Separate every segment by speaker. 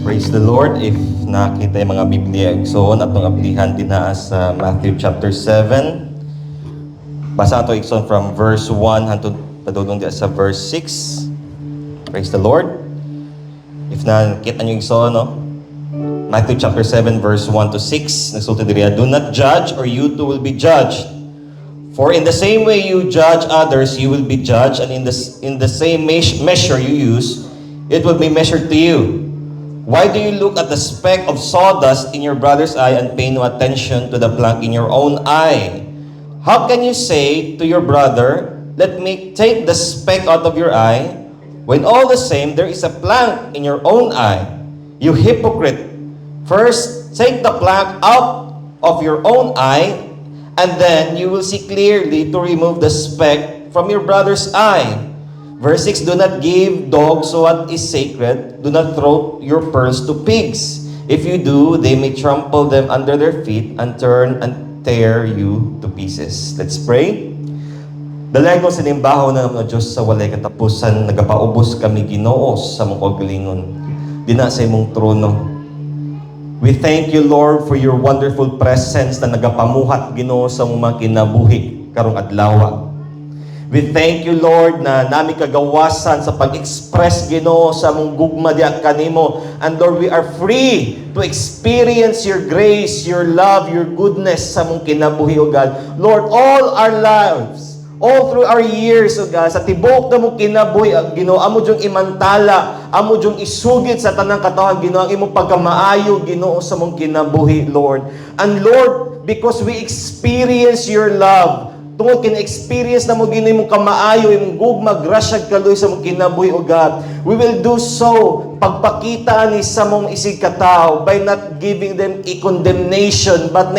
Speaker 1: Praise the Lord. If nakita yung mga Biblia igsoon at nung aplihan din na sa Matthew chapter 7. Basa ito igsoon from verse 1 hangtod padulong di sa verse 6. Praise the Lord. If nakita nyo igsoon, no? Matthew chapter 7 verse 1 to 6. Nagsulti diriya, do not judge or you too will be judged. For in the same way you judge others, you will be judged, and in the same measure you use, it will be measured to you. Why do you look at the speck of sawdust in your brother's eye and pay no attention to the plank in your own eye? How can you say to your brother, let me take the speck out of your eye, when all the same there is a plank in your own eye? You hypocrite! First, take the plank out of your own eye, and then you will see clearly to remove the speck from your brother's eye. Verse 6, do not give dogs what is sacred. Do not throw your pearls to pigs. If you do, they may trample them under their feet and turn and tear you to pieces. Let's pray. Dalay ko sinimbaho na ng Diyos sa walay katapusan. Nagapaubos kami Ginoo sa mong kagalingon. Dina sa imong trono. We thank you, Lord, for your wonderful presence na nagapamuhat Ginoo sa mga kinabuhi karong adlaw. We thank you, Lord, na nami kagawasan sa pag-express Ginoo sa mong gugma diha kanimo. And Lord, we are free to experience your grace, your love, your goodness sa mong kinabuhi, O God. Lord, all our lives, all through our years, O God, sa tibok na mong kinabuhi, Ginoo, amo jung imantala, amo jung isugid sa tanang katawan, Ginoo, ang imong pagkamaayo, Ginoo, sa mong kinabuhi, Lord. And Lord, because we experience your love, tungod kina-experience na mo ginoy mong kamaayo, imong gugma, grasya, kaloy sa mong kinabuhi, O God. We will do so, pagpakita ni sa mong isig katao, by not giving them a condemnation, but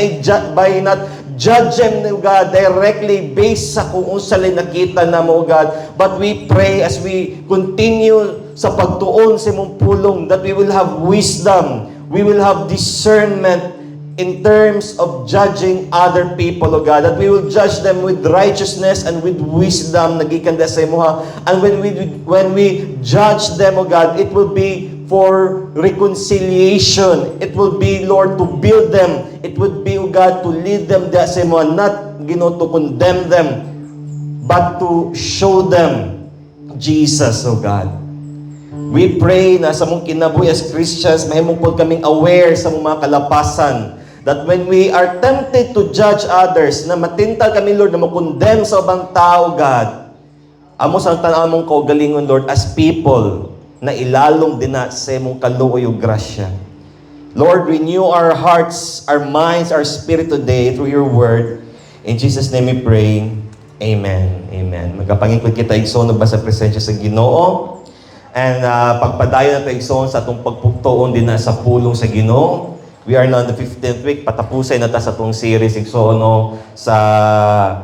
Speaker 1: by not judge them, O God, directly based sa kung unsalay nakita na mo, O God. But we pray as we continue sa pagtuon sa mong pulong, that we will have wisdom, we will have discernment, in terms of judging other people, O God, that we will judge them with righteousness and with wisdom nagikanda sa imuha. And when we judge them, O God, it will be for reconciliation. It will be, Lord, to build them. It would be, O God, to lead them da sa imuha, not, Ginoo, to condemn them, but to show them Jesus, O God. We pray na sa mong kinabuhi as Christians, mahimong po kaming aware sa mga kalapasan, that when we are tempted to judge others, na matintal kami, Lord, na makondemn sa ubang tao, God, amo sa tanaw mong kaugalingon, Lord, as people, na ilalong din na sa mong kaluoy o grasya. Lord, renew our hearts, our minds, our spirit today through your word. In Jesus' name we pray. Amen. Amen. Magkapangingkod kita igsoon ba sa presensya sa Ginoo? And pagpadayon na tayo igsoon sa atong pagpugtuon din na sa pulong sa Ginoo. We are now in the 15th week. Patapusay na ta sa itong series igsoon sa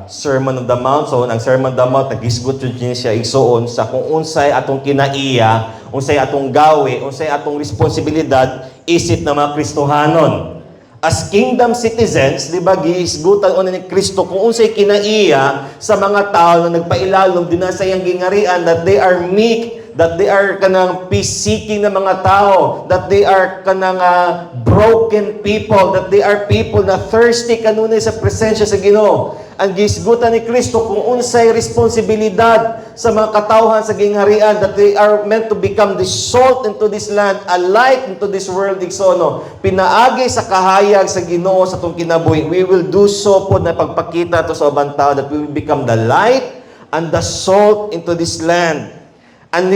Speaker 1: Sermon on the Mount. So, ang Sermon on the Mount, nagisgot yun siya igsoon sa kung unsay atong kinaiya, unsay atong gawi, unsay atong responsibilidad, isip na mga Kristohanon. As kingdom citizens, di ba, giisgutan ni Kristo kung unsay kinaiya sa mga tao na nagpailalom din na sa iyang gingarian, that they are meek, that they are kanang peace-seeking na mga tao, that they are kanang broken people, that they are people na thirsty kanunay sa presensya sa Ginoo. Ang gisgutan ni Kristo kung unsay responsibilidad sa mga katawhan sa gingharian, that they are meant to become the salt into this land, a light into this world, igsono. Pinaagi sa kahayag sa Ginoo sa itong kinabuhi. We will do so po na pagpakita to sa ubang tao, that we will become the light and the salt into this land. And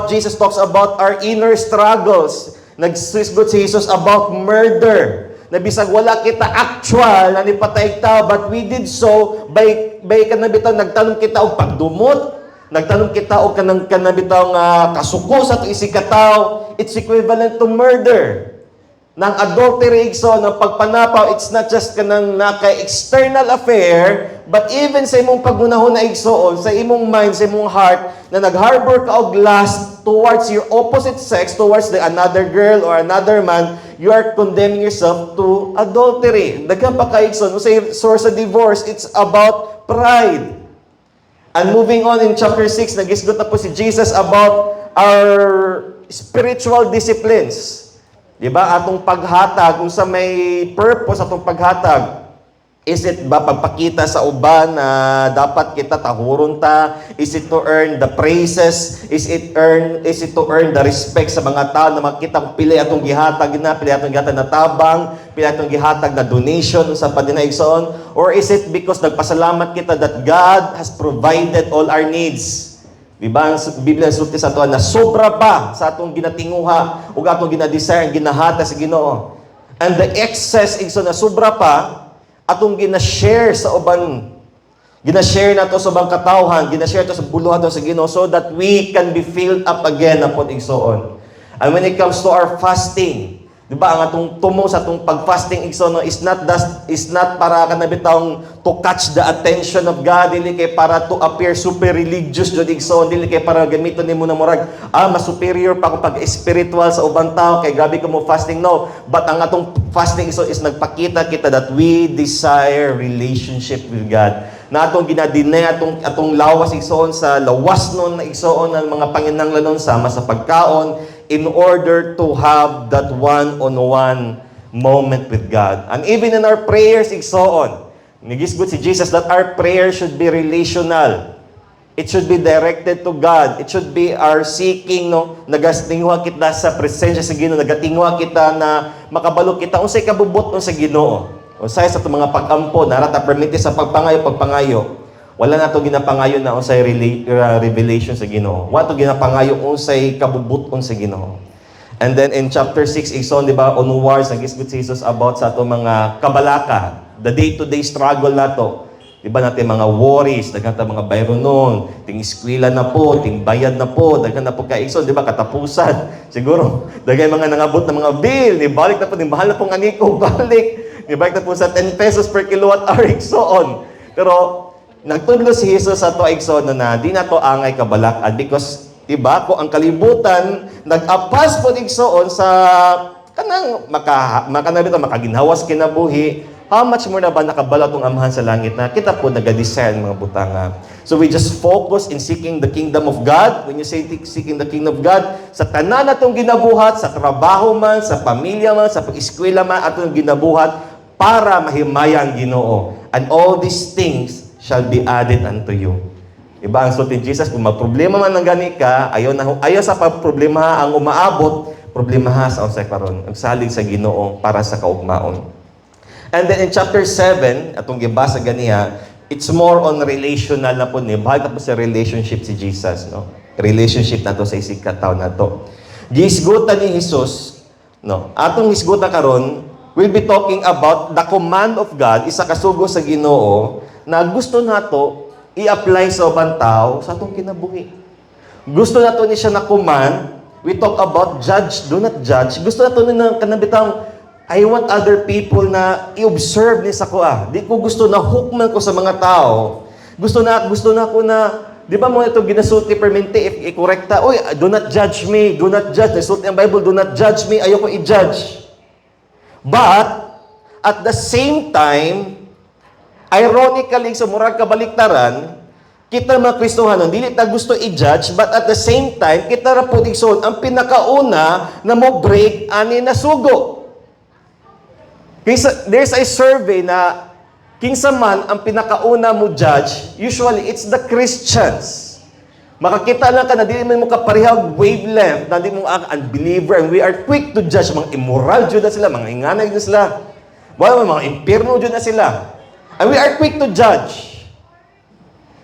Speaker 1: Jesus talks about our inner struggles. Nagsusgot si Jesus about murder. Na bisag wala kita actual na nipatay tao, but we did so by kanabitaw nagtanong kita og pagdumot, nagtanong kita og kanabitaw nga kasuko sa itong isikataw. It's equivalent to murder. Nang adultery, ng pagpanapaw, it's not just kanang naka-external affair, but even sa imong pagunahon na igsoon, sa imong mind, sa imong heart, na nag-harbor ka og lust towards your opposite sex, towards another girl or another man, you are condemning yourself to adultery. Daghang pa ka igsoon, sa source of divorce, it's about pride. And moving on in chapter 6, nagisgot na po si Jesus about our spiritual disciplines.
Speaker 2: Di ba? Atong paghatag, kung sa may purpose atong paghatag, is it ba pagpakita sa uban na dapat kita tahuron ta? Is it to earn the praises? Is it to earn the respect sa mga tao na makita kung pili atong gihatag na, pili atong gihatag na tabang, pili atong gihatag na donation sa padinaigsoon? Or is it because nagpasalamat kita that God has provided all our needs? Diba, ang Biblia sulti sa ato na sobra pa sa atong ginatinguha ug atong ginadesire, ginahata sa Ginoo. And the excess igso na sobra pa atong gina-share sa uban. Gina-share nato sa ubang katawhan, gina-share to sa buluhan to sa Ginoo so that we can be filled up again upon igsoon. And when it comes to our fasting, di ba, ang atong tumo sa atong pag-fasting igsoon is not para kanabitang to catch the attention of God, dili kay para to appear super religious jud igsoon, dili kay para gamiton nimo na murag mas superior pa ko pag-spiritual sa ubang tao kay grabe ko mo fasting. No, but ang atong fasting igsoon is nagpakita kita that we desire relationship with God. Na atong ginadinay atong lawas igsoon sa lawas nun na igsoon ng mga panginahanglanon sama sa pagkaon in order to have that one-on-one moment with God. And even in our prayers igsoon, nigisgot si Jesus that our prayer should be relational. It should be directed to God. It should be our seeking, no? Nagatingwa kita sa presensya sa Ginoo, nagatingwa kita na makabalo kita unsay kabubot sa Ginoo. Unsay sa mga pag-ampo narata permite sa pagpangayo. Wala na ito ginapangayo na unsay revelation sa Ginoo. Wala ito ginapangayo unsay kabubuton sa Ginoo. And then in chapter 6, igsoon, di ba, onwards, nag-isgot si Jesus about sa ito mga kabalaka, the day-to-day struggle na ito. Di ba natin mga worries, daghan ta mga bayro nun, ting eskwela na po, ting bayad na po, daghan na po ka igsoon, di ba, katapusan. Siguro, daghan mga nangabot na mga bill, ni balik na po, ni mahal na pong aniko, balik. Ni balik na po sa 10 pesos per kilowatt hour, igsoon. Pero, nagtudlo si Jesus sa to igsoon na di na to angay kabalak-an because diba ko ang kalibutan nag-apas po igsoon sa kanang makaginhawas kinabuhi. How much more na ba nakabala tong amahan sa langit na kita po naga-desire mga butanga. So we just focus in seeking the kingdom of God. When you say seeking the kingdom of God, sa tanan natong ginabuhat, sa trabaho man, sa pamilya man, sa pag-eskwela man atong ginabuhat para mahimaya ang Ginoo. And all these things shall be added unto you. Iba ang sulti Jesus, kung magproblema man ng gani ka, ayaw sa pagproblema ang umaabot, problema sa unsay karon. Ang salig sa Ginoo para sa kaugmaon. And then in chapter 7, atong gibasa ganiya, it's more on relational na po ni. Bahal tapos sa relationship si Jesus, no? Relationship nato sa isig kataw nato. Gisgutan ni Jesus, no? Atong gisgutan karon, we'll be talking about the command of God, isa kasugo sa Ginoo na gusto nato i-apply sa ubang tao sa atong kinabuhi. Gusto nato ni siya na command. We talk about judge, do not judge. Gusto nato ni na kanabitang I want other people na i-observe ni sa ko. Di ko gusto na hukman ko sa mga tao. Gusto na ko na, di ba mo ito ginasulti permente if i-correcta, oy, do not judge me, do not judge. Nasulti ang Bible, do not judge me, ayoko i-judge. But at the same time, ironically, sa murag kabaliktaran, kita mga Kristohanon, dili ta gusto i-judge, but at the same time, kita ra po igsoon ang pinakauna na mo break ani na sugo. There's a survey na kinsa man ang pinakauna mo judge, usually it's the Christians. Makakita lang ka na dili man mo kaparehag wavelength, na di mo unbeliever, and we are quick to judge. Mga immoral jud na sila, mga inganay jud na sila. Mga impierno jud na sila. And we are quick to judge.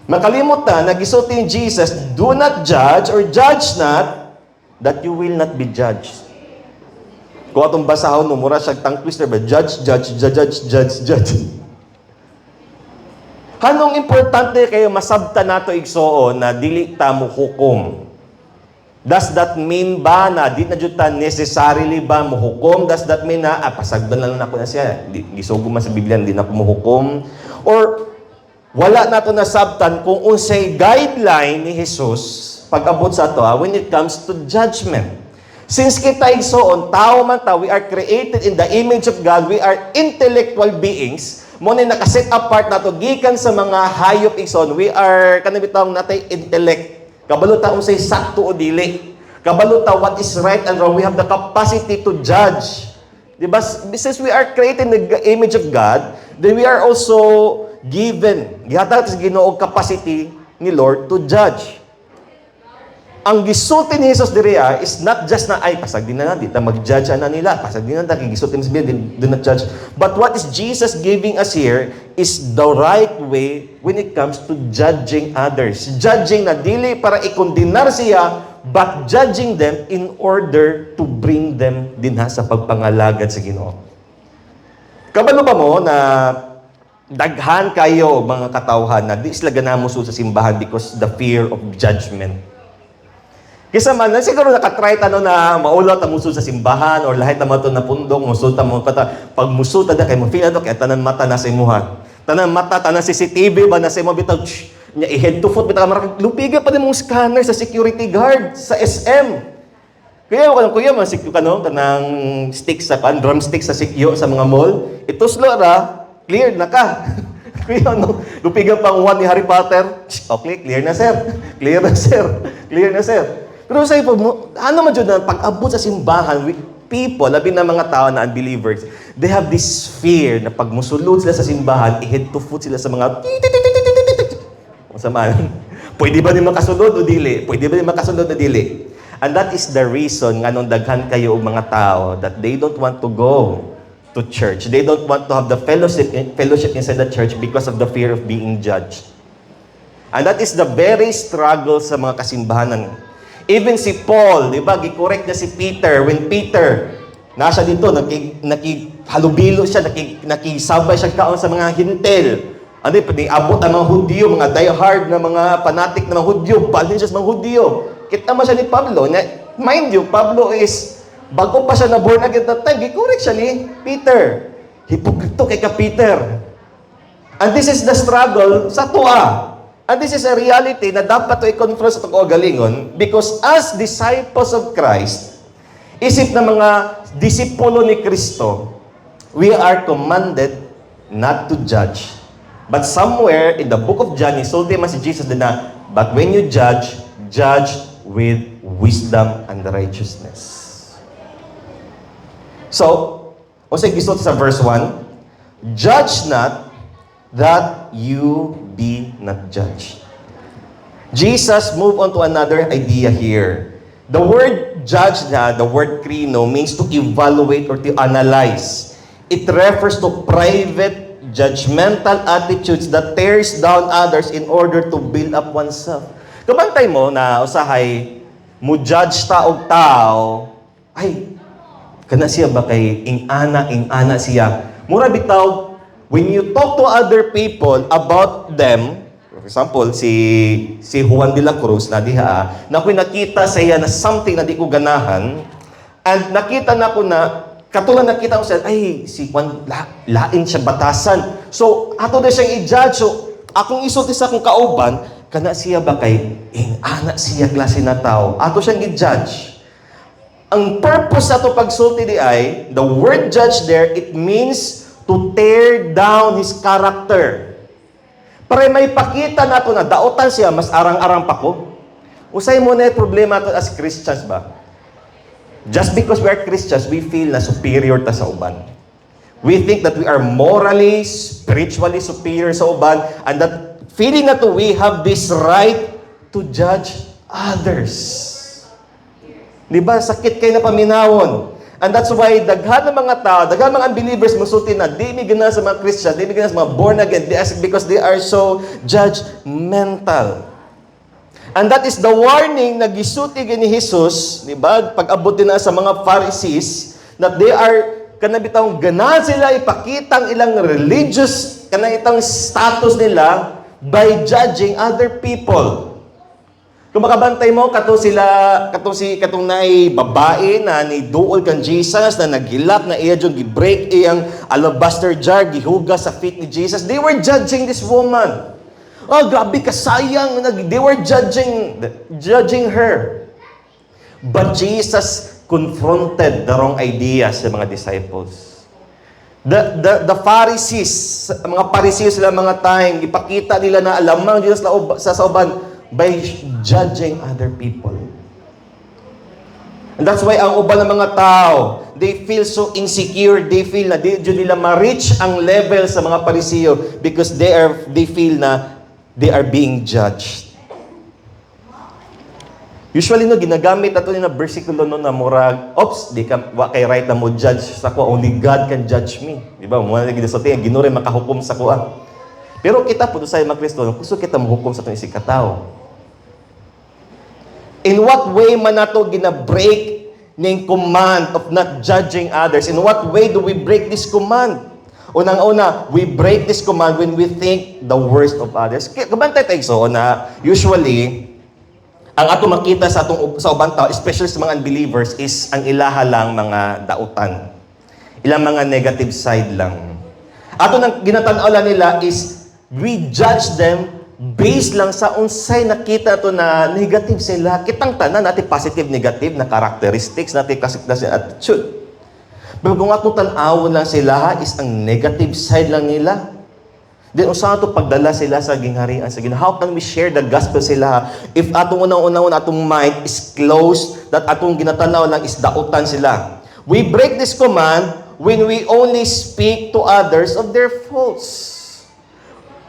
Speaker 2: Makalimutan, nagisulti ni Jesus, do not judge or judge not, that you will not be judged. Kung atong basahon mo, mura siya tongue twister ba? Judge. Hanong importante kayo masabta nato igsoon na dili ta mo hukom. Does that mean ba na di na jud ta necessarily ba mo hukom? Does that mean na pasagdan lang ako na siya? Gisugo man sa Biblia, di na ko mo hukom? Or wala nato nasabtan kung unsay guideline ni Jesus pag-abot sa ato when it comes to judgment. Since kita igsoon, tao man ta, we are created in the image of God, we are intellectual beings, mo ni nakaset apart nato gikan sa mga hayop igsoon, we are kanabitawng natay intellect. Kabalo ta unsay sakto o dili. Kabaluta what is right and wrong. We have the capacity to judge. Diba? Since we are created in the image of God, then we are also given, gihatag sa Ginoo capacity ni Lord to judge. Ang gisulti ni Jesus diriya is not just na, ay, pasag din na di ta mag-judge na nila. Pasag din na gisulti ni Jesus, do not judge. But what is Jesus giving us here is the right way when it comes to judging others. Judging na dili para ikondinar siya, but judging them in order to bring them dinha sa pagpangalagad sa Ginoo. Kabalo ba mo na daghan kayo mga katawhan na di sila ganamuso sa simbahan because the fear of judgment? Kisa man, siguro nakatry tano na maulot ang musul sa simbahan or lahat naman ito na pundong, musulta mo pata. Pag musulta na kayo, feel na kaya tanan mata na sa imuha. Tanan mata, tanan CCTV ba na sa imuha, bitag, niya i-head to foot, bitag, lupiga pa din mong scanner sa security guard, sa SM. Kuya, tanang stick sa drumstick sa sikyo sa mga mall, ito slow clear na ka. Kuya, lupiga pang one ni Harry Potter, okay, clear na sir. Clear na sir. Clear na sir. Pero sa ipo, ano man dyan na pag-abot sa simbahan with people, labi na mga tao na unbelievers, they have this fear na pag musulod sila sa simbahan, i-head to foot sila sa mga masamaan. Pwede ba din makasunod o dili? Pwede ba din makasunod o dili? And that is the reason nga nung daghan kayo og mga tao that they don't want to go to church. They don't want to have the fellowship inside the church because of the fear of being judged. And that is the very struggle sa mga kasimbahanan. Even si Paul, di ba, gikorek niya si Peter. When Peter, nasa dito, nakihalubilo siya, nakisabay siya kaon sa mga hintel. Ano yun, abot ang mga Hudyo, mga die-hard na mga fanatic na mga Hudyo, balin siya sa mga Hudyo. Kita mo siya ni Pablo. Mind you, Pablo is, bago pa siya na born again that time, gikorek siya ni Peter. Hipokrito kay ka Peter. And this is the struggle sa tuwa. And this is a reality na dapat to i-confront sa itong galingon because as disciples of Christ, isip na mga disipulo ni Kristo, we are commanded not to judge. But somewhere in the book of John, isulti man si Jesus din na, but when you judge, judge with wisdom and righteousness. So, usay gisulti sa verse 1, judge not that you be not judged. Jesus moved on to another idea here. The word judge the word krino, means to evaluate or to analyze. It refers to private, judgmental attitudes that tears down others in order to build up oneself. Kabantay mo na usahay, mo judge ta og tao, ay, kana siya ba kay ing-ana siya. Mura bitaw, when you talk to other people about them, for example, si Juan de la Cruz na diha, na kung nakita sa iya na something na di ko ganahan, and nakita na ko na, katulad nakita ko siya, ay, si Juan, lain siya batasan. So, ato na siyang i-judge. So, akong isulti sa akong kauban, kana siya ba kay, anak siya klase na tao. Ato siyang i-judge. Ang purpose sa ito pagsulti di ay, the word judge there, it means to tear down his character. Para may pakita na ito na daotan siya, mas arang-arang pa ko. Usay mo na yung problema ito as Christians ba? Just because we are Christians, we feel na superior ta sa uban. We think that we are morally, spiritually superior sa uban, and that feeling na to we have this right to judge others. Diba? Sakit kayo na paminawon. And that's why daghan ng mga tao, daghan ng mga unbelievers musulti na di mi gana sa mga Christian, di mi gana sa mga born again, because they are so judgmental. And that is the warning na gisuti ni Jesus, di ba? Pag-abot din na sa mga Pharisees, that they are kanabitang gana sila ipakitang ilang religious kanang status nila by judging other people. Kung makabantay mo, katong naay babae na ni duol kan Jesus, na naghilak, na iya dyan, gi-break iyang alabaster jar, gihugas sa feet ni Jesus. They were judging this woman. Oh, grabe ka, sayang. They were judging her. But Jesus confronted the wrong ideas sa mga disciples. The Pharisees, mga Pharisees sila mga tayong, ipakita nila na alamang Diyos sa sauban, by judging other people. And that's why ang uban ng mga tao, they feel so insecure, they feel na di nila ma-reach ang level sa mga Parisiyo because they feel na they are being judged. Usually no ginagamit ato ni na bersikulo no na murag, oops, di ka wa kay right na mo judge sa ko, only God can judge me. Di ba? Mo na gisulti ang Ginoo rin makahukom sa ko. Pero kita po sa mga Kristo, gusto kita mahukom sa itong isig katao. In what way man nato gina-break ning command of not judging others? In what way do we break this command? Unang-una, we break this command when we think the worst of others. Kabantay tayo so na usually ang ato makita sa ubang tao, especially sa mga unbelievers, is ang ilaha lang mga dautan. Ilang mga negative side lang. Ato nang ginatanaw lang nila is we judge them based lang sa unsay nakita to na negative sila. Kitang tanan natin positive, negative na characteristics, natin kasi attitude. Pero kung atong tanawon lang sila is ang negative side lang nila. Then usa to pagdala sila sa gingharian sa Ginoo. How can we share the gospel sila if atong unang-unang atong mind is closed, that atong ginatanaw lang is dautan sila. We break this command when we only speak to others of their faults.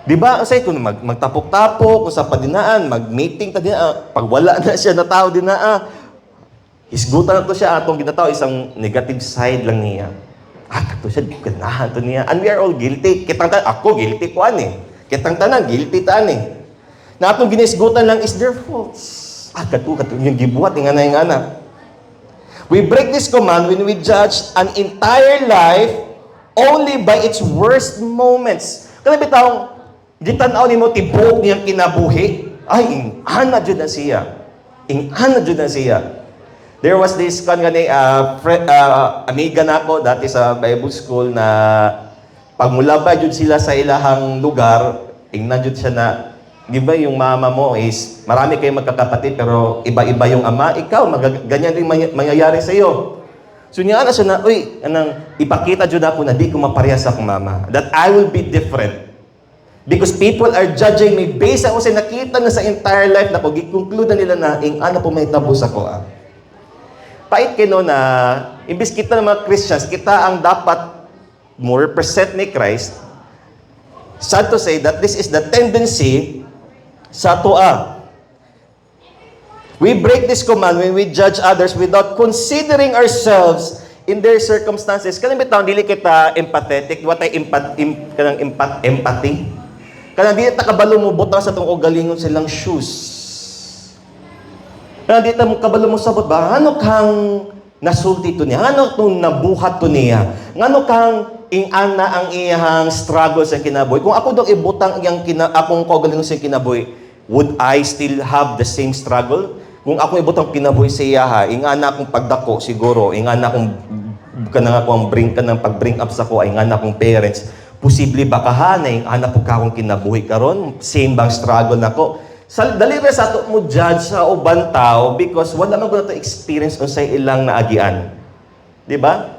Speaker 2: Di ba? Asay kung magtapok-tapok, kung sa padinaan, mag-meeting ta dinaa, pag wala na siya na tao dinaa, hisgutan na to siya, atong ginataw, isang negative side lang niya. Kato siya, ganahan to niya. And we are all guilty. Kitang tanan, ako guilty ko ani. Kitang tanan, guilty ta ani. Na atong ginisgutan lang is their faults. Kato, yung gibuhat, yung ana. We break this command when we judge an entire life only by its worst moments. Kaya bitawang, gitanaw ni mo tibok niyang kinabuhi. Ay, ingana jud na siya. Ingana jud na siya. There was this amiga nako dati sa Bible school na pagmulabay jud sila sa ilahang lugar, ingnan jud siya na, di ba yung mama mo is, marami kayong magkakapatid pero iba-iba yung ama, ikaw, ganyan din mangyayari sa iyo. So niya na siya na, uy, ipakita jud ako na di ko maparehas sa akong mama. That I will be different. Because people are judging me based sa kasi nakita na sa entire life na ko, gi-conclude nila na, ano po may tabos ako. Pait kino na, imbis kita ng mga Christians, kita ang dapat mo represent ni Christ. Sad to say that this is the tendency sa toa. We break this command when we judge others without considering ourselves in their circumstances. Kanang bitaw dili kita empathetic, what ay empathy. Kanang di ta kabalo mo butang sa tong galingon silang shoes. Kanang di ta mo kabalo mo sabot ba ano kang nasulti to niya, ano tong nabuhat to niya, ngano kang ingana ang iyang struggle sa kinabuhi. Kung ako dong ibutang iyang akong kaugalingon sa kinabuhi, would I still have the same struggle? Kung ako ibutang kinabuhi sa iya, ingana akong pagdako siguro, ingana akong kanang akong pag-bring up sa ko, ingana akong parents, posible ba kahanay, ingana po ka akong kinabuhi karon, same bang struggle nako? Dali ba sa ato mo judge sa uban tao because wala man ko na to experience unsay ilang naagian. Di ba?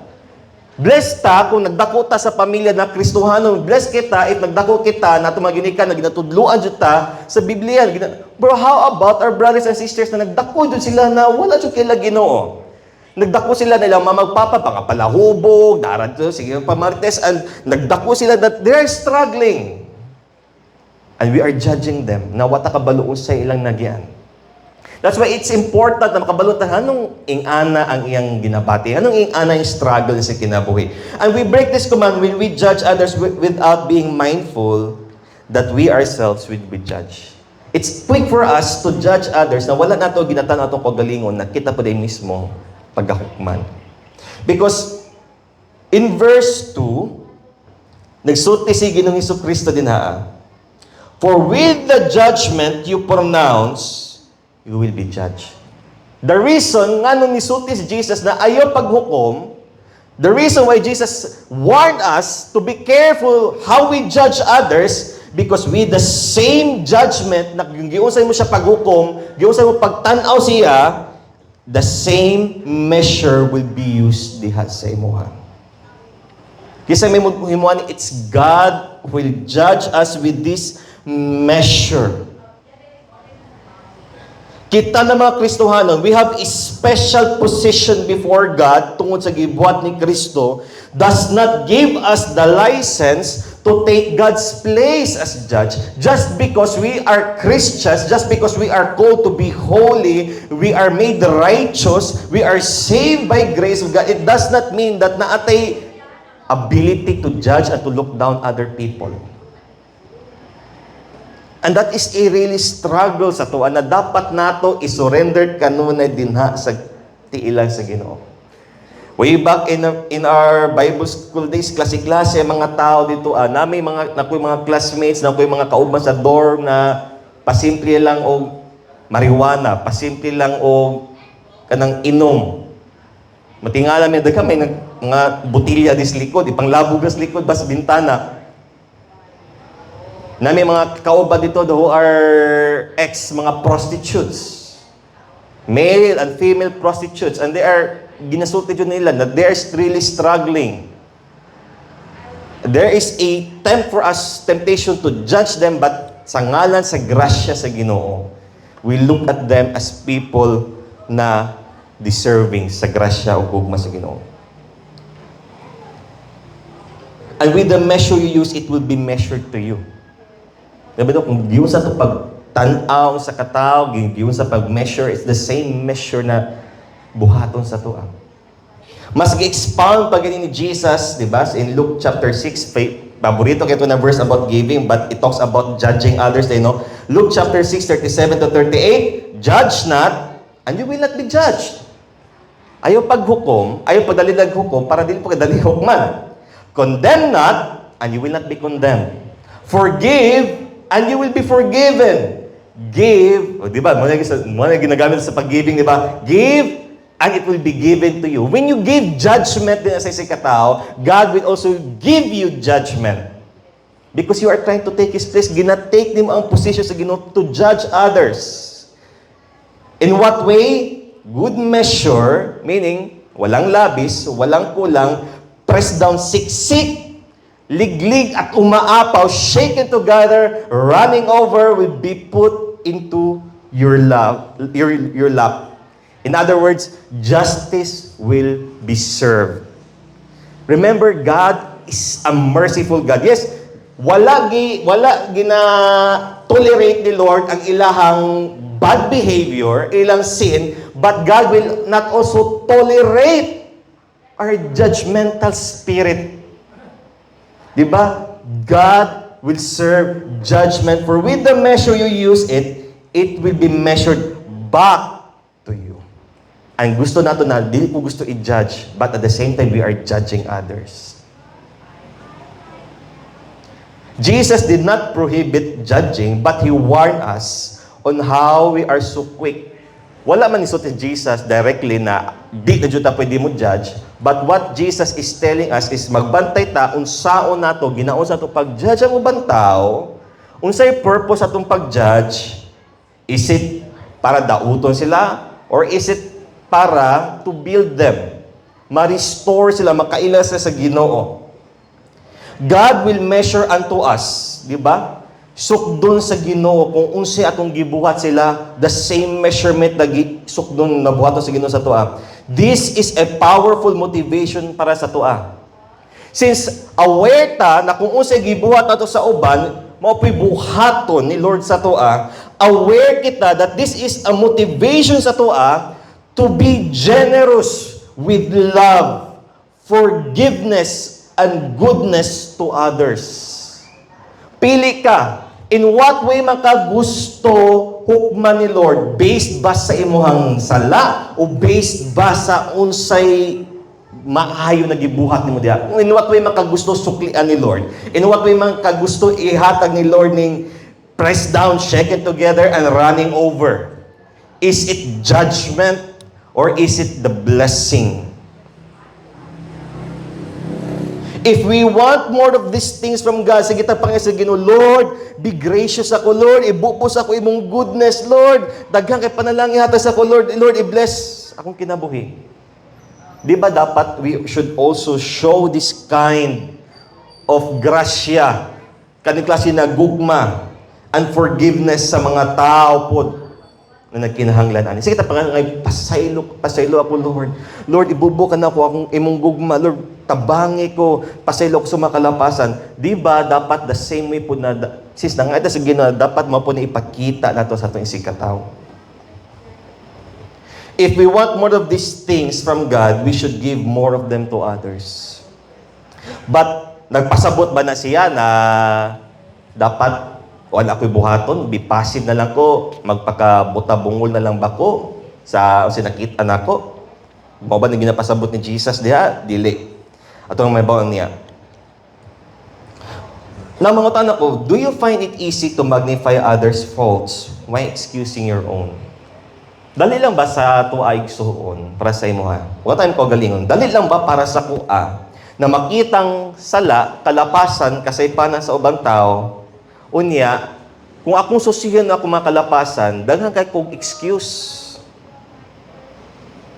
Speaker 2: Blessed ta kung nagdako ta sa pamilya na Kristohano. Blessed kita if nagdako kita na tumagini ka na ginatudluan jud ta sa Biblia. Bro, how about our brothers and sisters na nagdako jud sila na wala jud kay Ginoo? Nagdako sila na lang magpapa pangapalahubog, daran to sige pamartes, and nagdako sila that they are struggling. And we are judging them na wata kabaluon sa ilang nagyan. That's why it's important na makabalutan anong ingana ang iyang ginabati, anong ingana yung struggle sa kinabuhi. And we break this command when we judge others without being mindful that we ourselves will be judged. It's quick for us to judge others na wala nato ginatan atong kagalingon na kita pa din mismo pagkahukman. Because in verse 2, nagsulti si Ginoong Hesukristo din for with the judgment you pronounce, you will be judged. The reason nga nung nisulti si Jesus na ayaw paghukom, the reason why Jesus warned us to be careful how we judge others, because with the same judgment na yung giunsay mo siya paghukom, giunsay mo pagtanaw siya, the same measure will be used diha sa imuha. Kisa may himuan, it's God who will judge us with this measure. Kita na mga Kristohanon, we have a special position before God tungod sa gibuhat ni Kristo, does not give us the license to take God's place as judge. Just because we are Christians, just because we are called to be holy, we are made righteous, we are saved by grace of God, it does not mean that naatay ability to judge and to look down other people. And that is a really struggle sa tuwa na dapat nato isurrender kanunay dinha sa tiilan sa Ginoo. Way back in our Bible school days, klase-klase mga tao dito, namin nakoy mga classmates, nakoy mga kauban sa dorm na pasimple lang og marijuana, pasimple lang og kanang inom. Matingala mi daghan may mga botilya dis likod, ipanglabog sa likod bas bintana. Nami mga kauban dito who are mga prostitutes. Male and female prostitutes. And they are, ginasulti yun nila, that they are really struggling. There is a temptation to judge them, but sa ngalan sa grasya sa Ginoo, we look at them as people na deserving sa grasya o gugma sa Ginoo. And with the measure you use, it will be measured to you. Diba ito, kung giyon sa ito pagtanaw sa katao, giyon sa pag-measure, it's the same measure na buhaton sa ito. Mas gi-expound pa ganyan ni Jesus, diba? In Luke chapter 6, paborito ko ito na verse about giving, but it talks about judging others. You know? Luke chapter 6, 37 to 38, judge not, and you will not be judged. Ayaw paghukom, ayaw pagdalilag hukom, para dili pagdali hukman. Condemn not, and you will not be condemned. Forgive, and you will be forgiven. Give, di ba? Muna ginagamit sa pag-giving, di ba? Give, and it will be given to you. When you give judgment din sa katao, God will also give you judgment. Because you are trying to take His place, ginatake mo ang position sa Ginoo to judge others. In what way? Good measure, meaning walang labis, walang kulang, pressed down, siksik, liglig at umaapaw, shaken together, running over, will be put into your lap. In other words, justice will be served. Remember, God is a merciful God. Yes, wala gina-tolerate ni Lord ang ilahang bad behavior, ilang sin, but God will not also tolerate our judgmental spirit. Diba? God will serve judgment, for with the measure you use it, it will be measured back to you. Ang gusto nato na, dili po gusto i-judge, but at the same time, we are judging others. Jesus did not prohibit judging, but He warned us on how we are so quick. Wala man isot ni Jesus directly na di na juta pwede mo judge, but what Jesus is telling us is magbantay ta unsaon nato ginaon sa ato pag-judge ang ubang tao, unsay purpose atong pag-judge. Is it para dauton sila or is it para to build them, ma-restore sila, makaila sila sa Ginoo? God will measure unto us, di ba? Sukdon sa Ginoo kung unsay atong gibuhat sila, the same measurement na sukdon na buhaton sa Ginoo sa tuwa. This is a powerful motivation para sa tuwa. Since aware ta na kung unsay gibuhat nato sa uban, mao po'y buhaton ni Lord sa tuwa, aware kita that this is a motivation sa tuwa to be generous with love, forgiveness, and goodness to others. Pili ka, in what way makagusto hukman ni Lord? Based ba sa imuhang sala o based ba sa unsay maayo na gibuhat nimo diha? In what way makagusto suklian ni Lord? In what way makagusto ihatag ni Lord ning pressed down, shaken together, and running over? Is it judgment or is it the blessing? If we want more of these things from God, sige ta Panginoon sa Ginoo, Lord, be gracious ako, Lord, ibupos ako imong goodness, Lord, daghang kay panalangin hatag sa ako, Lord, i-bless akong kinabuhi. Di ba dapat we should also show this kind of grasya, kaning klase na gugma and forgiveness sa mga tao pod na nagkinahanglan ani. Sige ta pangangay pasaylo ako Lord. Lord ibubukan ako akong imong gugma. Lord tabangi ko, pasaylo ko sa makalapasan. Di ba dapat the same way po na sis nangayta sa Ginoo dapat mo po na ipakita nato sa atong isig katawo. If we want more of these things from God, we should give more of them to others. But nagpasabot ba na siya na dapat wala ako'y buhaton, be passive na lang ko, magpakabuta-bungol na lang ba ko sa sinakita na ko? Mao ba na ginapasabot ni Jesus diha? Dili. Ato ang may bawang niya. Na mga tanan ko, do you find it easy to magnify others' faults while excusing your own? Dali lang ba sa tuay igsuon para sa imo ha? What time ko galingon? Dali lang ba para sa kuha na makitang sala, kalapasan, kasaypanan sa ubang tao? Unya, kung akong susiyan na akong makalapasan, daghan kay kong excuse.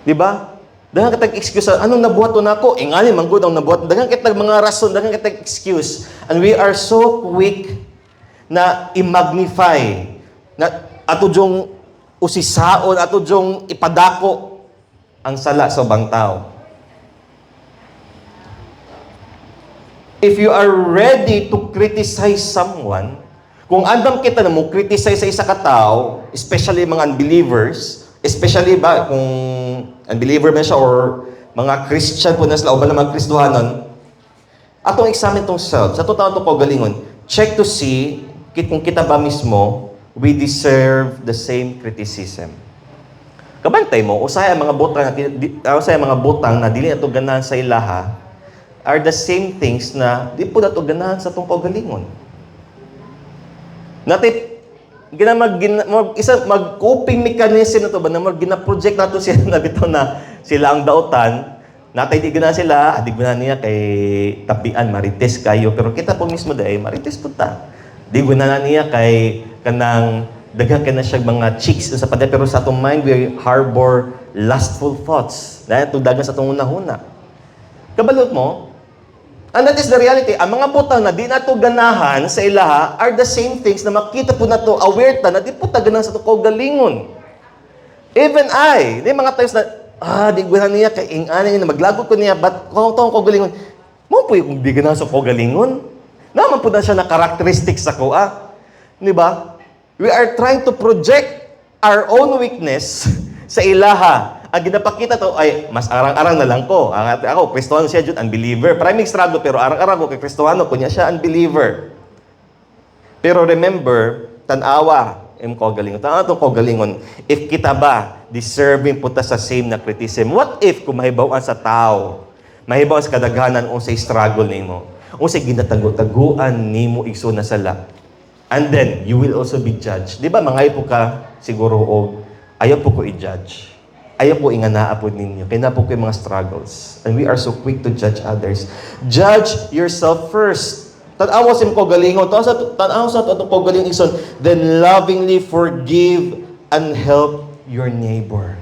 Speaker 2: Di ba? Daghan kitag excuse. Anong nabuhaton ako? Ingali, manggod ang nabuhaton. Daghan kitag mga rason, daghan kitag excuse. And we are so quick na i-magnify, na ato dyong usisaon, ato dyong ipadako ang sala sa ubang tao. If you are ready to criticize someone, kung andam kita na mo criticize sa isa ka tao, especially mga unbelievers, especially ba kung unbeliever ba siya or mga Christian po na sila o ba mga Kristohanon, atong examine tong self. Sa totoo to ko galingon, check to see kung kita ba mismo we deserve the same criticism. Kabantay mo, usay mga butang na dili ato ganahan sa ilaha, are the same things na di po nato ganahan sa itong kaugalingon. Natip, mag-coping mechanism na ito ba na gina-project nato siya na bitaw na sila ang dautan, natay di ganahan sila, adig ganahan niya kay tabian, marites kayo, pero kita po mismo dahil, marites po ta. Di ganahan niya kay kanang daghan ka na siya mga chicks sa paday, pero sa atong mind, we harbor lustful thoughts. Dahil ito dagan sa atong una-una. Kabalot mo, and that is the reality. Ang mga butang na di nato ganahan sa ilaha are the same things na makita po nato aware ta na di po ta ganahan sa to kaugalingon. Even I, di mga times na di ganahan niya kay ingani na maglagot ko niya but kung to kaugalingon, mo po yung di ganahan sa kaugalingon. Naman po na siya na characteristics sa ko Di ba? We are trying to project our own weakness sa ilaha. Ang ginapakita to ay mas arang-arang na lang ko. Ako, Kristohano siya dyan, unbeliever. Priming struggle, pero arang-arang ko kay Kristohano, kunya siya unbeliever. Pero remember, tanawa, tanawa itong kaugalingon, if kita ba, deserving puta sa same na criticism, what if kung mahibawaan sa tao, mahibawaan sa kadaghanan, unsay struggle nimo, unsay ginatago-taguan nimo igso na sala, and then, you will also be judged. Di ba, mangay po ka, siguro, ayaw po ko i-judge. Ayaw po inganaa po ninyo. Kaya po ko yung mga struggles. And we are so quick to judge others. Judge yourself first. Tanawa sa ko galingon. Tanawa sa ito ko galingon ison. Then lovingly forgive and help your neighbor.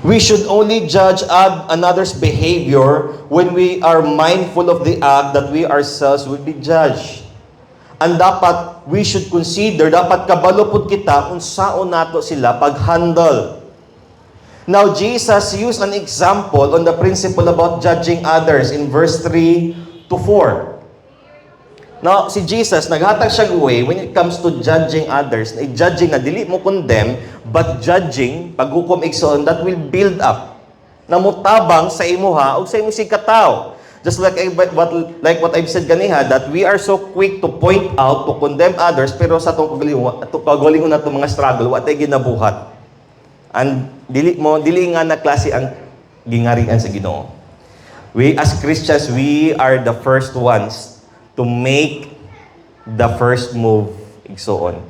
Speaker 2: We should only judge another's behavior when we are mindful of the act that we ourselves will be judged. And dapat, we should consider, dapat kabalo pud kita kung saan nato sila pag-handle. Now, Jesus used an example on the principle about judging others in verse 3 to 4. Now, si Jesus, naghatag siya way when it comes to judging others. Judging na dili mo condemn, but judging, paghukom igsoon, that will build up. Namutabang sa imuha o sa imong sigkataw. Just like what I've said kaniha, that we are so quick to point out, to condemn others, pero sa itong kagalingon na itong mga struggle, what ay ginabuhat. And dili nga na klase ang gingarian sa Ginoo. We as Christians, we are the first ones to make the first move igsoon.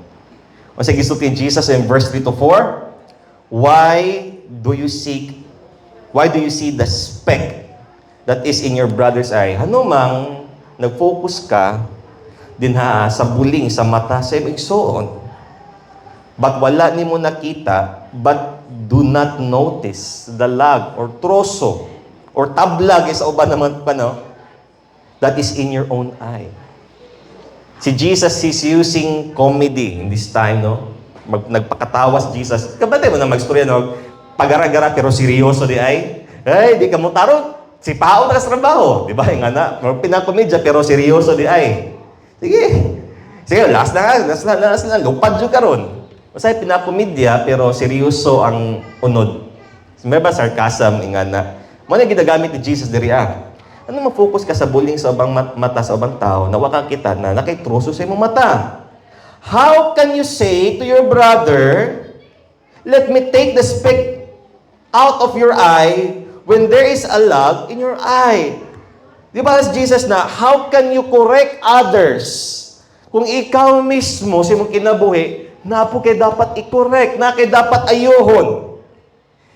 Speaker 2: O sa gisulti ni Jesus in verse 3 to 4, why do you see the speck that is in your brother's eye? Hanumang nag-focus ka din sa buling sa mata sa imong igsoon, but wala nimo nakita, but do not notice the lag or troso or tablag sa uban naman that is in your own eye. Si Jesus is using comedy in this time, no? nagpakatawas Jesus. Kabantay mo na magstorya no, pagara-gara pero seryoso di ay. Ay, di ka mo tarot. Si Pao na sa trabaho. Di ba? Nga na, pinakomedya pero seryoso di ay. Sige. Sige, last na. Lupad yung karon. Masaya pinakomedya pero seryoso ang unod. May ba sarcasm nga na. Mo na ginagamit ni Jesus diri ah. Ano ma-focus ka sa bullying sa ubang mata sa ubang tao na waka kita na nakitruso sa imong mata? How can you say to your brother, let me take the speck out of your eye when there is a log in your eye? Di ba as Jesus na, how can you correct others? Kung ikaw mismo sa imong kinabuhi, napo kay dapat i-correct, na kay dapat ayohon.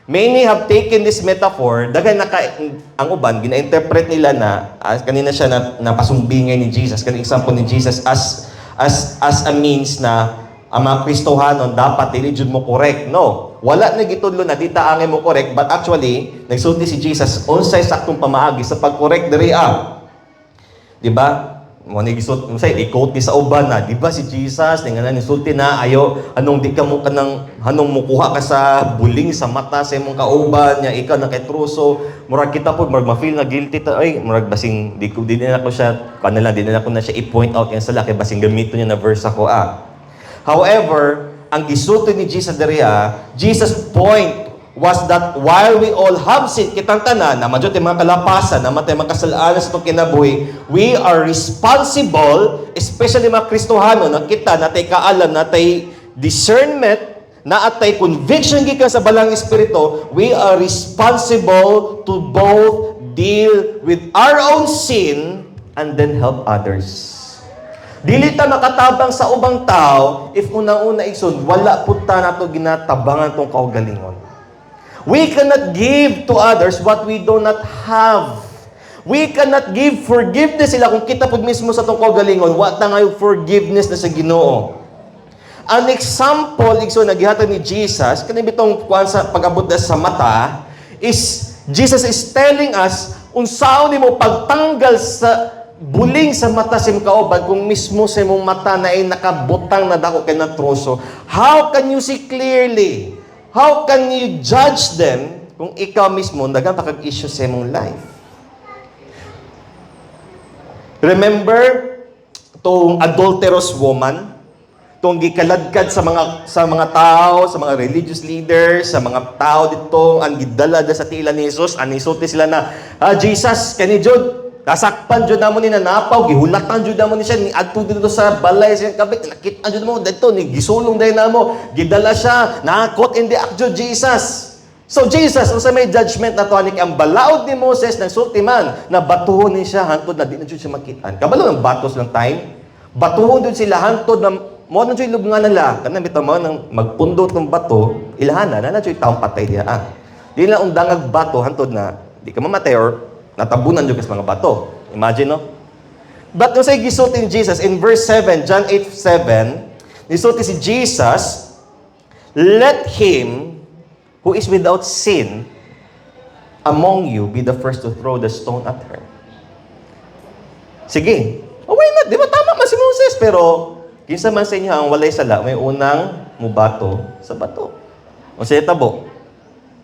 Speaker 2: Many have taken this metaphor, ang uban, gina-interpret nila na, kanina siya napasumbingay ni Jesus, kanina example ni Jesus as a means na ang mga Kristohanon dapat dili jud mo correct. No. Wala na gitudlo na di taangay mo correct, but actually, nagsulti si Jesus unsay saktong pamaagi sa pag-correct diri ah. Di ba? Mo ni gisut, unsay i-quote ni sa uban na, di ba si Jesus nga nisulti na ayo anong di ka mo kanang hanong mukuha ka sa buling sa mata sa imong kauban nya ikaw nakitruso murag kita pod murag ma-feel na guilty ta ay murag basing di na ako siya kanila di na ako na siya i-point out yan sa laki basing gamito niya na verse ako ah. However, ang gisulti ni Jesus diri Jesus point was that while we all have sin, kitang tanan, na madyo mga kalapasan, na matay mga kasalanan sa itong kinabuhi, we are responsible, especially mga Kristohano, na kita, natay kaalam, natay discernment, na atay conviction gikan sa balang espiritu, we are responsible to both deal with our own sin and then help others. Dili ta makatabang sa ubang tao if unang-una isod, wala punta na ito ginatabangan itong kaugalingon. We cannot give to others what we do not have. We cannot give forgiveness sila kung kita pud mismo sa tong kaugalingon, wa ta nga yung forgiveness na sa Ginoo. An example igso nagihatag ni Jesus kani bitong kuan sa pag-abot na sa mata is Jesus is telling us unsaon nimo pagtanggal sa buling sa mata sa imong kauban kung mismo sa imong mata na ay nakabutang na dako kay na troso. How can you see clearly? How can you judge them kung ikaw mismo daghang pakag-issue sa imong life? Remember tong adulterous woman, tong gikaladkad sa mga tao, sa mga religious leaders, sa mga tao dito ang gidala sa tila ni Jesus, anisulti sila na, Jesus, kani jud kasakpan jud namo ni nanapaw, gihulatan jud namo ni siya ni adto dito sa balay sa kabit, nakita jud mo dito ni gisulong dai namo, gidala siya, nakot in the act jud Jesus. So Jesus, unsa may judgment na to anik ang balaod ni Moses nang sulti man na batuhon ni siya hantod na di na jud siya makitaan. Kabalo ng batos ng time, batuhon jud sila hantod na mo na jud lubngan nila, kana bitaw mo nang magpundot ng bato, ilhana na jud taong patay diha. Di na undangag bato hantod na di ka mamatay or natabunan yung mga bato. Imagine, no? But kung sa'y gisulti ni Jesus, in verse 7, John 8:7, gisulti si Jesus, let him who is without sin among you be the first to throw the stone at her. Sige. Oh, why not? Di ba tama man si Moses? Pero, kinsa man sa inyo ang walay sala, may unang mubato sa bato. O siya tabo.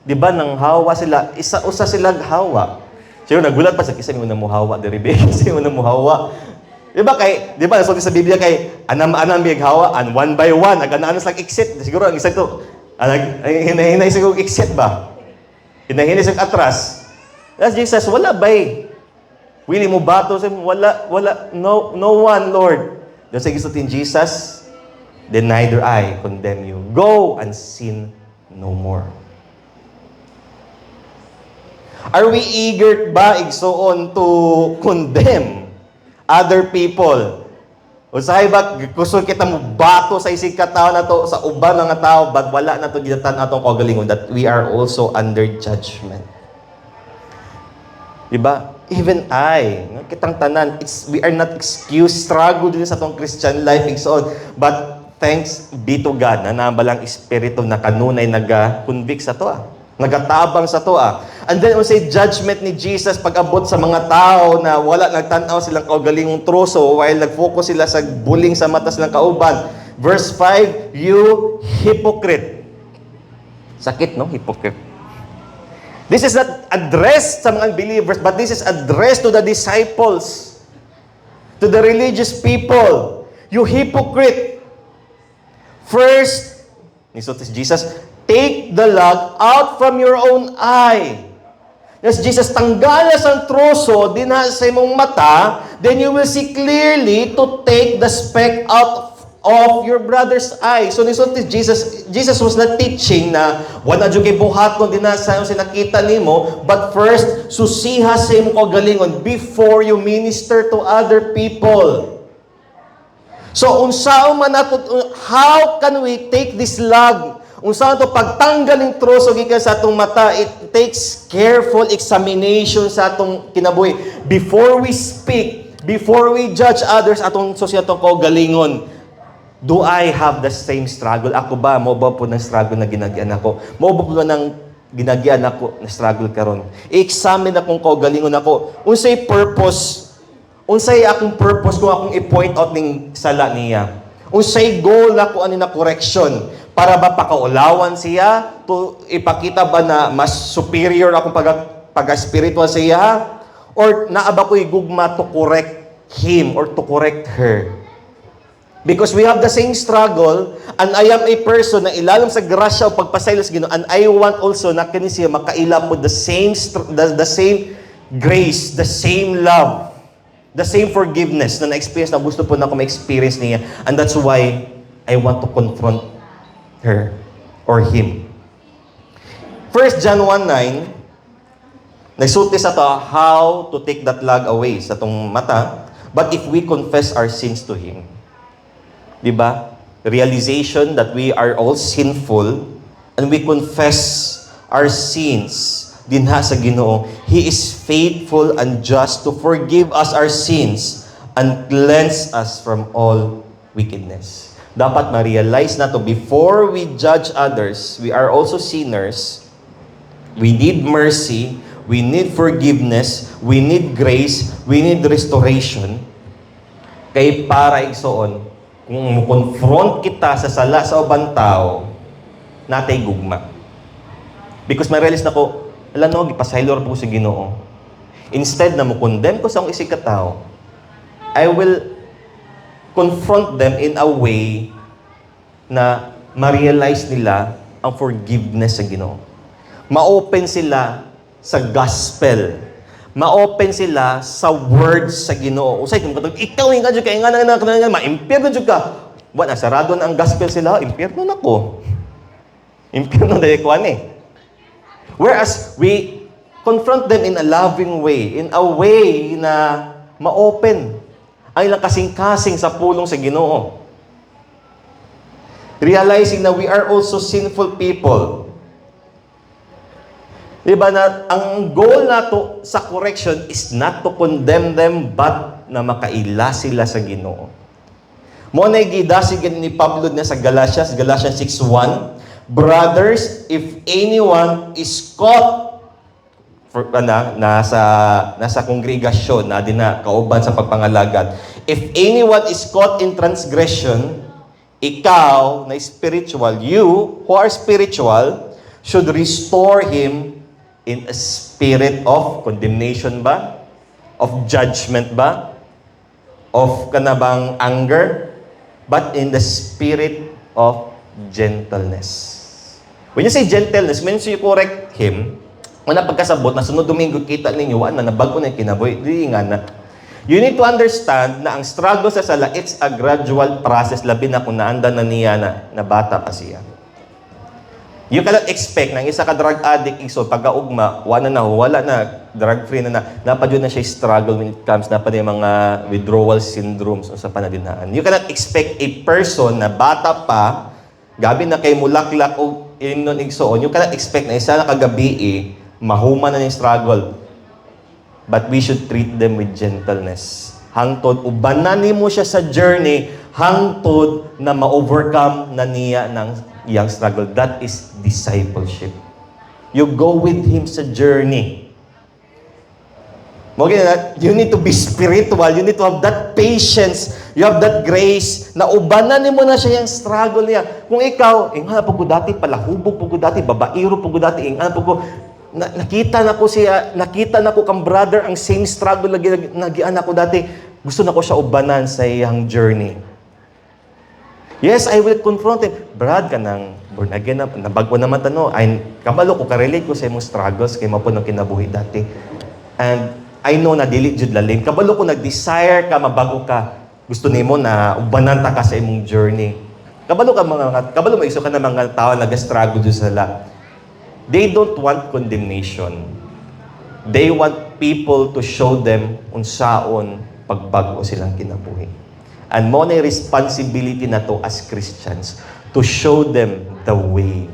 Speaker 2: Di ba nang hawa sila, isa-usa silang hawa. Siya nagulat pa sa kisa mo na muhawa diri be kasi mo na muhawa. Di ba nasulti sa Biblia kay anam bighawa and one by one agana slag exit siguro ang isa to hinahinay siguro exit ba. Hinahinay sig atras. That's Jesus wala bay. Willi mo bato sa wala no one Lord. Then sa gisulti ni Jesus, then neither I condemn you. Go and sin no more. Are we eager ba igsuon to condemn other people? Usahay ba kusog kita mo bato sa isig ka tao na to sa uban nga tao but wala na to gidatan atong kaugalingon that we are also under judgment. Diba? Even kitang tanan, we are not excused struggle din sa atong Christian life igsuon, but thanks be to God na nabalang espiritu na kanunay naga-convict sa to nagatabang sa to And then, say judgment ni Jesus pag-abot sa mga tao na wala nagtanaw silang kaugalingong troso while nag-focus sila sa buling sa mata silang kauban. Verse 5, you hypocrite. Sakit, no? Hypocrite. This is not addressed sa mga believers, but this is addressed to the disciples, to the religious people. You hypocrite. First, nisulti si Jesus, take the log out from your own eye. Yes, Jesus, tanggalas ang troso din sa imong mata, then you will see clearly to take the speck out of your brother's eye. So, nisulti Jesus was not teaching na wala dyan kay buhaton din sa yung sinakita nimo, but first, susiha sa imong kagalingon before you minister to other people. So, unsaon man nato, how can we take this log? Unsaon to pagtanggal ng troso gikan sa atong mata, it takes careful examination sa atong kinabuhi. Before we speak, before we judge others, atong sosyal atong kaugalingon, do I have the same struggle? Ako ba, mo ba po ng struggle na ginagian ako? Mo ba po ng ginagian ako na struggle karon? I-examine akong kaugalingon ako. Unsay purpose? Unsay akong purpose kung akong i-point out ning sala niya? Unsay goal ako ani na correction? Para ba pakaulawan siya? To ipakita ba na mas superior akong pag-spiritual siya? Or naa ba ko'y gugma to correct him or to correct her? Because we have the same struggle, and I am a person na ilalim sa grasya o pagpasaylos Ginoo, and I want also na kini siya makaila po the same grace, the same love, the same forgiveness na na-experience na gusto po na ako ma-experience niya. And that's why I want to confront her or him. 1 John 1:9, nagsulti sa to how to take that log away sa tong mata. But if we confess our sins to Him, di ba? Realization that we are all sinful and we confess our sins dinha sa Ginoo, He is faithful and just to forgive us our sins and cleanse us from all wickedness. Dapat ma-realize na to before we judge others, we are also sinners. We need mercy, we need forgiveness, we need grace, we need restoration. Kay para igsoon, kung mo-confront kita sa sala sa ubang tao, natay gugma. Because ma-realize na ko, alam no, gipasaylor po sa Ginoo. Instead na mo-condemn ko sa akong isig katao, I will confront them in a way na ma-realize nila ang forgiveness sa Ginoo. Ma-open sila sa gospel. Ma-open sila sa words sa Ginoo. Usay kung katong ikaw yung kadyo kay nga ma-impierno jud ka. Wa na sarado na ang gospel sila, impierno na ko. Impierno dahil ko ani. Whereas we confront them in a loving way, in a way na ma-open ang ilang kasing-kasing sa pulong sa Ginoo. Realizing na we are also sinful people. Diba na ang goal nato sa correction is not to condemn them, but na makaila sila sa Ginoo. Mo na gidasig ni Pablo na sa Galatians 6:1, brothers, if anyone is caught nasa kongregasyon na din na kauban sa pagpangalagad. If anyone is caught in transgression, ikaw na spiritual, you who are spiritual, should restore him in a spirit of condemnation ba? Of judgment ba? Of kanabang anger? But in the spirit of gentleness. When you say gentleness, means you correct him. Kung napagkasabot, na sunod Domingo, kita ninyo, na nabago na yung kinaboy. Di nga na. You need to understand na ang struggle sa sala, it's a gradual process, labi na kung naandan na niya na bata pa siya. You cannot expect na isa ka drug addict, iso, pagkaugma, wala na, drug-free na, dapat yun na siya struggle when it comes na pa yung mga withdrawal syndromes o sa panadinaan. You cannot expect a person na bata pa, gabi na kay mulaklak o inon igsoon, you cannot expect na isa na kagabi mahuma na yung struggle. But we should treat them with gentleness. Hangtod, ubanan mo siya sa journey, hangtod na ma-overcome na niya ng iyang struggle. That is discipleship. You go with him sa journey. You need to be spiritual. You need to have that patience. You have that grace na ubanan mo na siya yung struggle niya. Kung ikaw, nga po ko dati, palahubog po ko dati, babairo po ko dati, nga po ko, nakita na ko kang brother, ang same struggle na nagian ako dati. Gusto na ko siya ubanan sa iyang journey. Yes, I will confront him. Brad, ka nang born again na, nabago naman tano. Ay, kabalo ko, karelate ko sa imong struggles, kay mo po nang kinabuhi dati. And I know na dili jud lalim. Kabalo ko nag-desire ka mabago ka. Gusto nimo na ubanan ta ka sa imong journey. Kabalo mo iso ka na mga tao nag-struggle jud sila. They don't want condemnation. They want people to show them unsaon pagbago silang kinabuhi. And mo na responsibility na to as Christians to show them the way.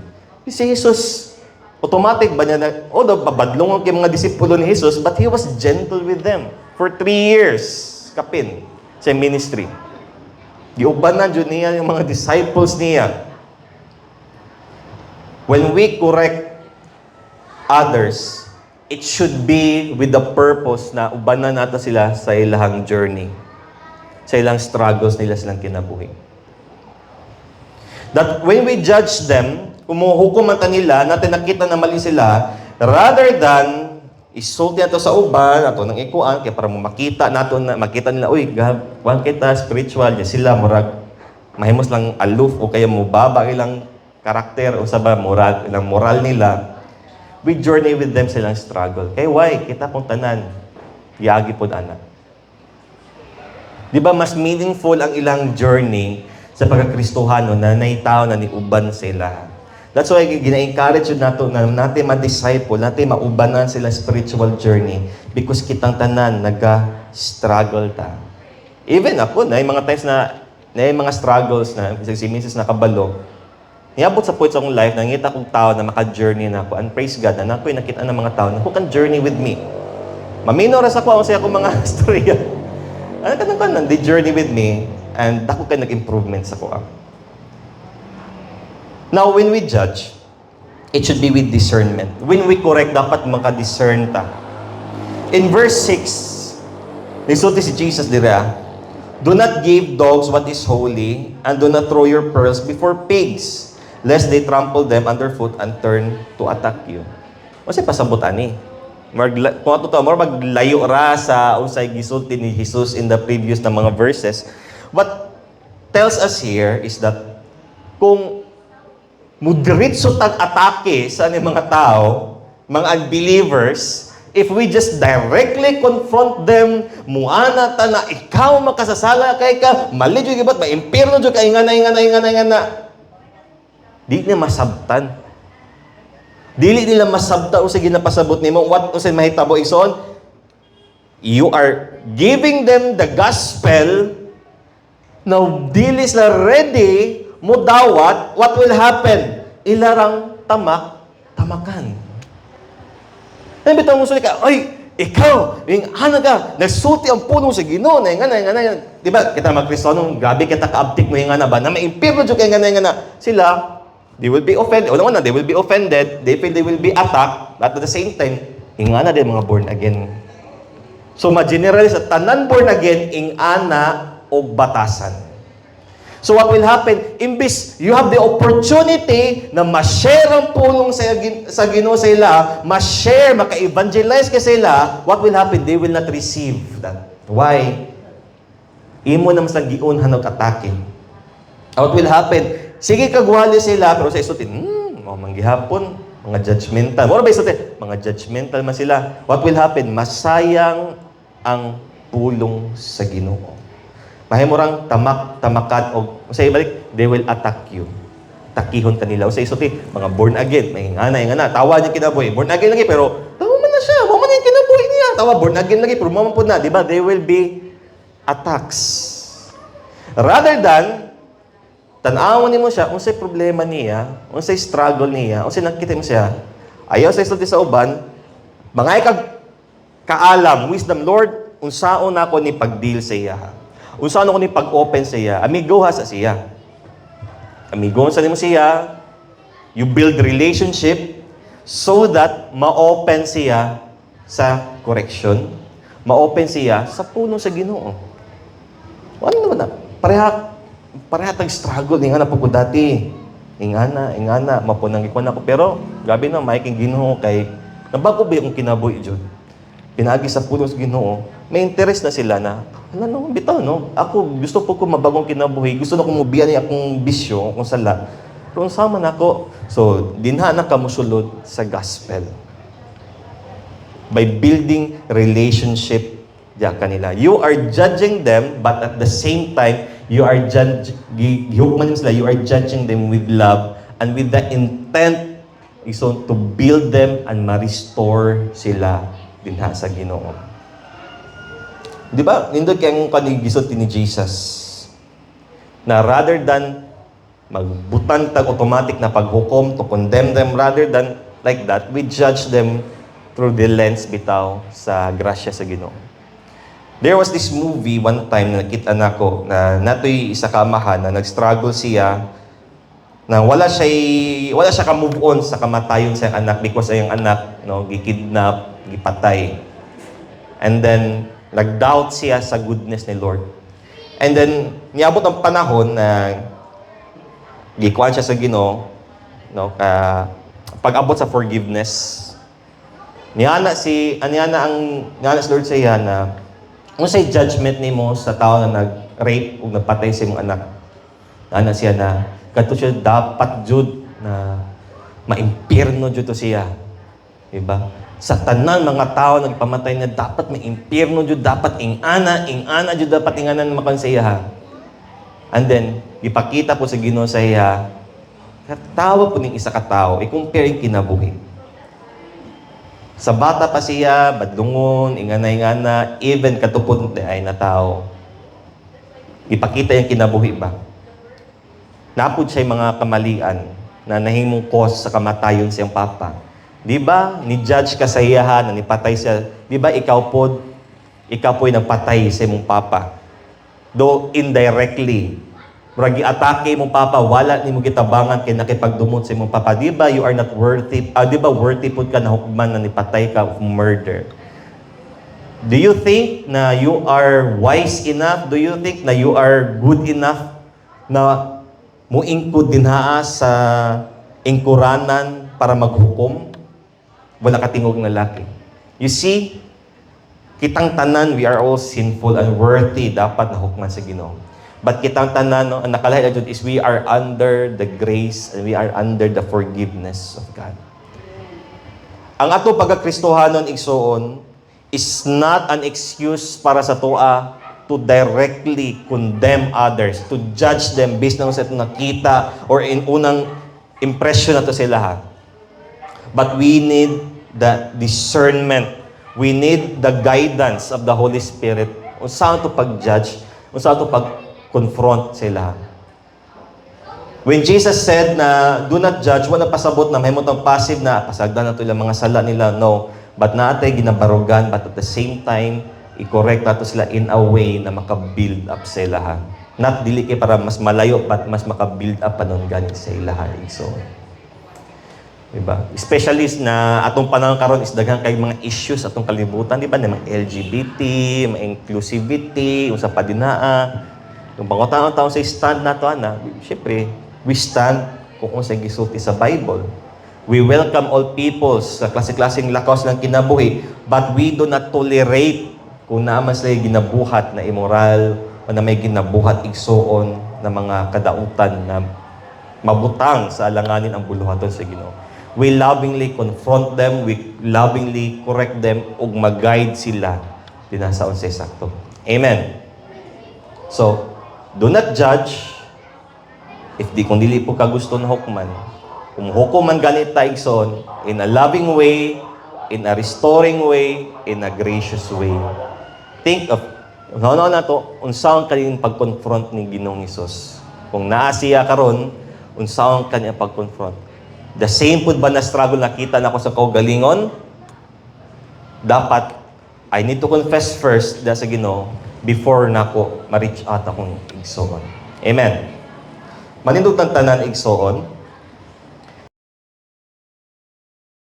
Speaker 2: Si Jesus, automatic ba niya na, babadlong ang mga disipulo ni Jesus, but He was gentle with them for 3 years, kapin, sa ministry. Giubanan dyan niya yung mga disciples niya. When we correct others, it should be with the purpose na ubanan nato sila sa ilang journey, sa ilang struggles nila silang kinabuhi. That when we judge them, kumuhukom man nila, natin nakita na mali sila, rather than isulti nato sa uban, ato nang ikuan, kaya para makita nila, uy, gawang kita, spiritual, ya sila, murag, mahimos lang aloof, o kaya mubaba ilang karakter, o saba, ilang moral nila, we journey with them silang struggle. Kaya why? Kita pong tanan, yagi po anak. Di ba mas meaningful ang ilang journey sa pagkakristohano na naitaw na niuban sila. That's why gina-encourage yun natin ma-disciple, natin maubanan sila spiritual journey because kitang tanan naga-struggle ta. Even ako, na yung mga times na yung mga struggles na si Mrs. nakabalo, niabot sa point sa akong life, nangita kong tao na maka-journey na ako, and praise God, na ako'y nakita ng mga tao na who can journey with me. Maminoras ako, ang saya akong mga storya. Ano ka naman, they journey with me, and ako kayo nag-improvements ako. Now, when we judge, it should be with discernment. When we correct, dapat maka-discern ta. In verse 6, nisulti si Jesus dira, do not give dogs what is holy, and do not throw your pearls before pigs, lest they trample them underfoot and turn to attack you. Kasi pasabutan ni. Kung ato to, maglayo ra sa usay gisulti ni Jesus in the previous na mga verses. What tells us here is that kung mudiritso tag-atake sa mga tao, mga unbelievers, if we just directly confront them, muana ta na ikaw makasasala kay ka, mali jud gibat, maimpirno jud ka ingana. Di na masabtan. Dili nila masabta o sige napasabot nimo what usay mahitabo ison. You are giving them the gospel. Now dili sila ready mo dawat, what will happen? Ilarang tamakan. Ay bitaw mo ka, ay ikaw, yung ka, nagsulti ang puno sa Ginoo na ingana. Di ba? Kita mga Kristiyano, grabe kita kaabtik mo ingana ba? Na maimpirno jud kay ingana. Sila, they will be offended. Una, they will be offended. They feel they will be attacked. But at the same time, ingana din mga born again. So, ma-general sa tanan born again, ingana o batasan. So, what will happen? Imbis, you have the opportunity na ma-share ang pulong sa Ginoo sa ila, ma-share, maka-evangelize ka sa ila, what will happen? They will not receive that. Why? Imo naman sa giun hanog atake. What will happen? Sige kagwali sila, pero sa isutin, manggihapon, mga judgmental. Mura ba isutin? Mga judgmental man sila. What will happen? Masayang ang pulong sa Ginoo. Mahimurang tamakan, o sa ibalik, they will attack you. Takihon ka nila. O sa isutin, mga born again, may ingana. Tawa niya kinabuhi. Born again lagi, pero tawa man na siya. Maman yung kinabuhi niya. Tawa, born again lagi, pero maman po na. Diba? They will be attacks. Rather than, tanawan mo siya, unsay problema niya, unsay struggle niya, unsay nakita mo siya, ayaw sa isulti sa uban, mga kaalam, wisdom, Lord, unsaon ako ni pag-deal sa iya. Unsaon ako ni pag-open sa iya. Amigo ha sa siya. Amigo sa nimo siya, you build relationship so that ma-open siya sa correction, ma-open siya sa puno sa Ginoo. Ano naman na? Pareha tag-struggle. Ingana po ko dati. Ingana. Mapunang ikuan ako. Pero, gabi na, may king Ginoo kay, nabago ba yung kinabuhi, Jud? Pinagi sa puno sa Ginoo. May interest na sila na, bitaw, no? Ako, gusto po ko mabagong kinabuhi. Gusto na kong mubiyan niya akong bisyo, akong sala. Pero sama na ako. So, dinha na ka musulod sa gospel. By building relationship diya kanila. You are judging them, but at the same time, you are you are judging them with love and with the intent so to build them and ma-restore sila dinha sa Ginoo. Di ba? Nindot kayong kanigisot ni Jesus na rather than magbutang tag automatic na paghukom to condemn them, rather than like that, we judge them through the lens bitaw sa grasya sa Ginoo. There was this movie one time na nakita nako na natoy isa ka amahan na nag-struggle siya na wala siya ka move on sa kamatayon sa iyang anak because ay anak gikidnap, gipatay. And then nag-doubt siya sa goodness ni Lord. And then niabot ang panahon na gikuan siya sa Ginoo, pag-abot sa forgiveness. Niana si Lord sa iya na kung sa'y judgment nimo sa tao na nag-rape o nagpatay sa imong anak. Niana siya na kadto siya dapat jud na maimpierno jud to siya. Diba? Sa tanan mga tao nagpamatay na dapat maimpierno jud, dapat ingana jud, dapat inganan makon sa iya. And then ipakita po sa Ginoo sa iya, tawa po ning isa ka tawo, i-compare yung kinabuhi. Sa bata pa siya, badlungon, ingana, even katupod ay na tao. Ipakita yung kinabuhi ba? Napod siya yung mga kamalian na nahimong cause sa kamatayon siyang papa. Di ba? Ni-judge ka sa iyahan, na nipatay siya. Di ba ikaw po yung nagpatay sa imong papa? Though indirectly, murag atake mong papa, wala ni mo gitabangan kay nakipagdumot sa imong papa. Di ba you are not worthy? Di ba worthy pud ka na hukman na nipatay ka of murder? Do you think na you are wise enough? Do you think na you are good enough na muingkod dinhaa sa ingkuranan para maghukom? Wala katingog na laki. You see, kitang tanan, we are all sinful and worthy, dapat na hukman sa Ginoo. But kitang tanan, ang nakalahi na dyan is we are under the grace and we are under the forgiveness of God. Ang ato pagkakristohanon igsoon is not an excuse para sa toa to directly condemn others, to judge them based na sa itong nakita or in unang impression na to sila. But we need the discernment. We need the guidance of the Holy Spirit. Kung saan to pag-judge, kung saan to pag-confront sila. When Jesus said na, do not judge, wala pasabot na mahimot ang passive na, pasagdan na ito ilang mga sala nila. No. But naatay ginabarugan, but at the same time, i-correct nato sila in a way na maka-build up sa ilahan. Not dili kay para mas malayo, but mas maka-build up pa nun ganit sa ilahan. So, diba? Especially na atong panahon karon is daghang kay mga issues atong kalibutan, di ba? Mga LGBT, mga inclusivity, usa pa dinaa. Yung pangutangan taon sa stand nato ana, syempre, we stand kung unsay gisulti sa Bible. We welcome all peoples sa klase-klaseng lakaw ng kinabuhi, but we do not tolerate kung naaman sila ginabuhat na immoral o na may ginabuhat igsoon na mga kadautan na mabutang sa alanganin ang buluhaton sa Ginoo. We lovingly confront them, we lovingly correct them, ug mag-guide sila din sa unsay sakto. Amen. So, do not judge if kung dili po ka gusto na hukman. Kung hukuman ganit ta igsoon, in a loving way, in a restoring way, in a gracious way. Think of, na to, unsaon kanyang pag-confront ni Ginoong Hesus. Kung naa siya karon, unsaon kanyang pag-confront. The same po ba na struggle nakita na ako sa kaugalingon? Dapat, I need to confess first sa Ginoo before na ako ma-reach out akong igsoon. Amen. Manindog ng tanan igsoon,